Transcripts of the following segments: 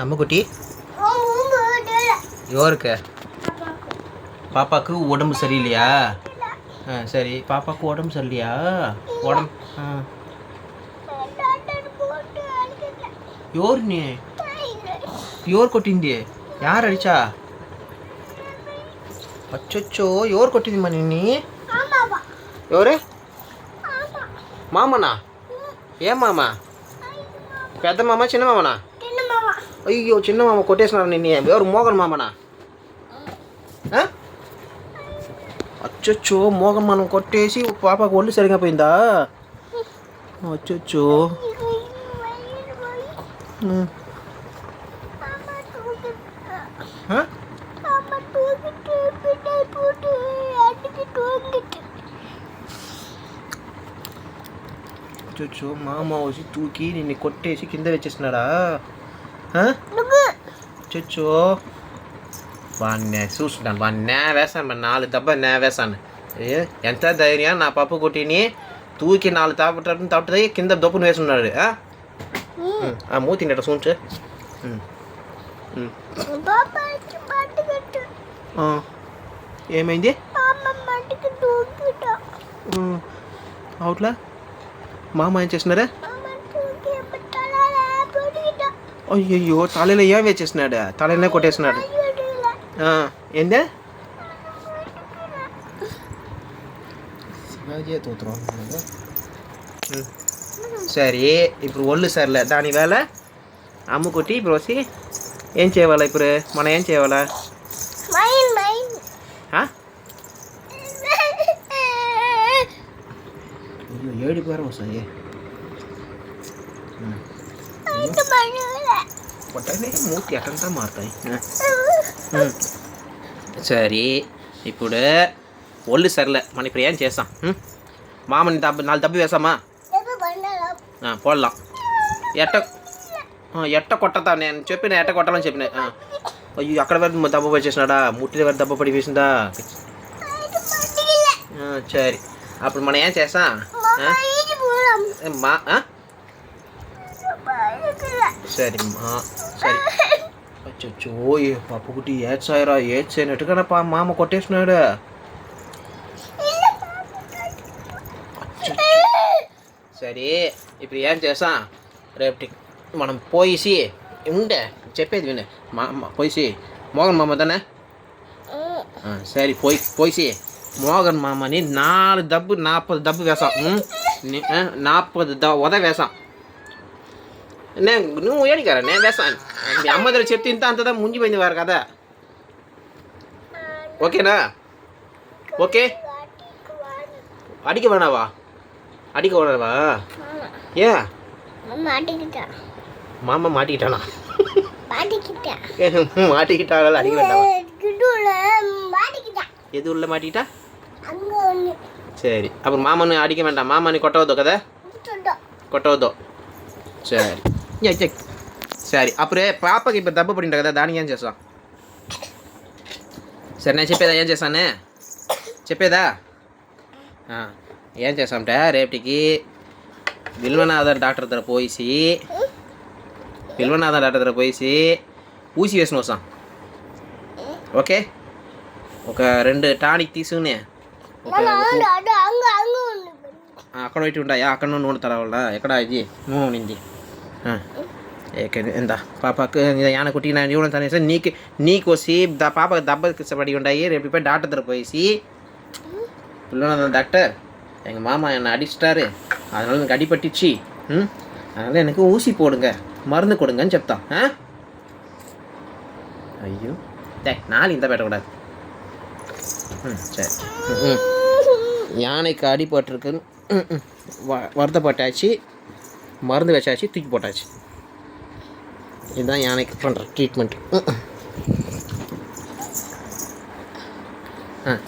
அம்முக்குட்டி யோருக்கு பாப்பாவுக்கு உடம்பு சரியில்லையா? சரி, பாப்பாவுக்கு உடம்பு சரியில்லையா? உடம்பு யோர் நீ யோர் கொட்டிంది யார் அடிச்சா? அச்சோ, யோர் கொட்டிందిமா నిన్ని? ఎవరే? మామనా? ఏం మామ? పెద్ద మామ చిన్న మామనా? అయ్యో, చిన్న మామ కొట్టేసినారు నిన్ను. ఎవరు, మోగన్ మామనా? అచ్చో, మోగన్ మనం కొట్టేసి పాపకు ఒళ్ళు సరిగా పోయిందా? అచ్చో. అచ్చో, మామ వచ్చి తూకి నిన్ను కొట్టేసి కింద వచ్చేసినాడా? అచ్చో, వాడిని చూస్తున్నాను, వాడిని వేసాను, మరి 4 దెబ్బ వేసాను. ఎంత ధైర్యం నా పప్పు కొట్టిని తూకి 4 తప్పుతాయి కింద దొప్పును వేసున్నాడు. మూతి నట సూంచు. ఏమైంది అవుట్లా? మామ ఏం చేసినారా? అయ్యయ్యో, తలలో ఏం వేసేసినాడు? తలనే కొట్టేసినాడు. ఏందే సరే, ఇప్పుడు ఒళ్ళు సర్లే, దాని వేళ అమ్ము కొట్టి ఇప్పుడు వచ్చి ఏం చేయాలా? ఇప్పుడు మనం ఏం చేయాలా? ఏడుపారు వస్తాయి కొట్టనే మూతి ఎట్టంతా మారుతాయి. సరే, ఇప్పుడు ఒళ్ళు సర్లే, మనం ఇప్పుడు ఏం చేస్తాం? మామని 4 దెబ్బ వేసామా? పోడలాం. ఎట్ట కొట్టతా? నేను చెప్పిన ఎట్ట కొట్టాలని చెప్పిన. అయ్యో, అక్కడ వరకు దెబ్బ పడిచేసినాడా? ముట్టి వరకు దెబ్బ పడి వేసిందా? సరే, అప్పుడు మనం ఏం చేస్తాం? సరే సరే. అచ్చో, పప్పుకుటి ఏడ్చాయరా, ఏడ్చేనట్టుగా మామ కొట్టేసినాడు. సరే, ఇప్పుడు ఏం చేస్తాం? రేపటి మనం పోయిసి ఉండే చెప్పేది వినే పోయిసి మోగన్ మామ దానే. సరే, పోయిసి మోగన్ మామని 40 దెబ్బ వేసాం. 40 ఉద వేసాం. నువ్వు ఏడికారా? నేను వేస్తాను. మీ అమ్మ దగ్గర చెప్తే ఇంత అంతదా ముంజిపోయింది వారు కదా. ఓకేనా? ఓకే, అడిగి వేణావా? అడిగి వేణావా? ఏ మా అమ్మ మాటికిட்டானா? மாட்டிக்கிட்டாங்களா? அடிக்க வேண்டாமா? எது உள்ள மாட்டிக்கிட்டா? சரி, அப்புறம் மாமனு அடிக்க வேண்டாம். மாமனு கொட்டவதோ కదా? కొట్టవద్దు. సరే సరే. అప్పుడే పాపకి ఇప్పుడు దెబ్బ పడింట కదా, దానికి ఏం చేస్తాం? సరే, నేను చెప్పేదా? ఏం చేస్తానే చెప్పేదా? ఏం చేస్తామంటే రేపటికి విల్వనాథర్ డాక్టర్ దగ్గర పోయి ఊసి వేసిన వస్తాం. ఓకే, ఒక 2 టానిక్ తీసుకుని అక్కడ పెట్టి ఉంటాయా? అక్కడ నుండి వండుతారా వాళ్ళ? ఎక్కడ ఇది నింది ఎంత పాపకు యాన కొట్టిన ఇవ్వడం అనేసి నీకు వచ్చి పాపకు దెబ్బ పడి ఉంటాయి. రేపు పోయి டாக்டர் దగ్గర போய் டாக்டர் எங்கள் மாமா என்னை அடிச்சிட்டாரு, அதனால எனக்கு அடிபட்டுச்சு, அதனால் எனக்கு ஊசி போடுங்க, மருந்து கொடுங்கன்னு చెప్తాం. ஐயோ, நாலு இந்த பேட்டக்கூடாது. சரி, யானைக்கு அடிபட்டிருக்குன்னு வருத்தப்பட்டாச்சு, மருந்து வச்சாச்சு, தூக்கி போட்டாச்சு. இதுதான் யானைக்கு பண்ணுற ட்ரீட்மெண்ட்.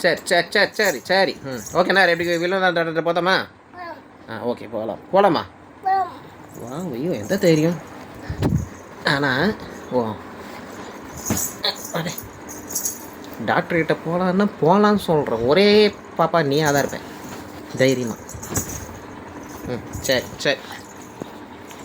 சரி சரி சரி சரி சரி. ஓகேண்ணா, எப்படி வில்வநாதர் டாக்டர் போதாமா? ஓகே, போகலாமா? வா, ஐயோ, எந்த தைரியம். ஆனால் அடே, டாக்டர்கிட்ட போகலான்னு சொல்கிறேன். ஒரே பாப்பா நீ தான் இருப்பேன் தைரியமாக. சரி சரி.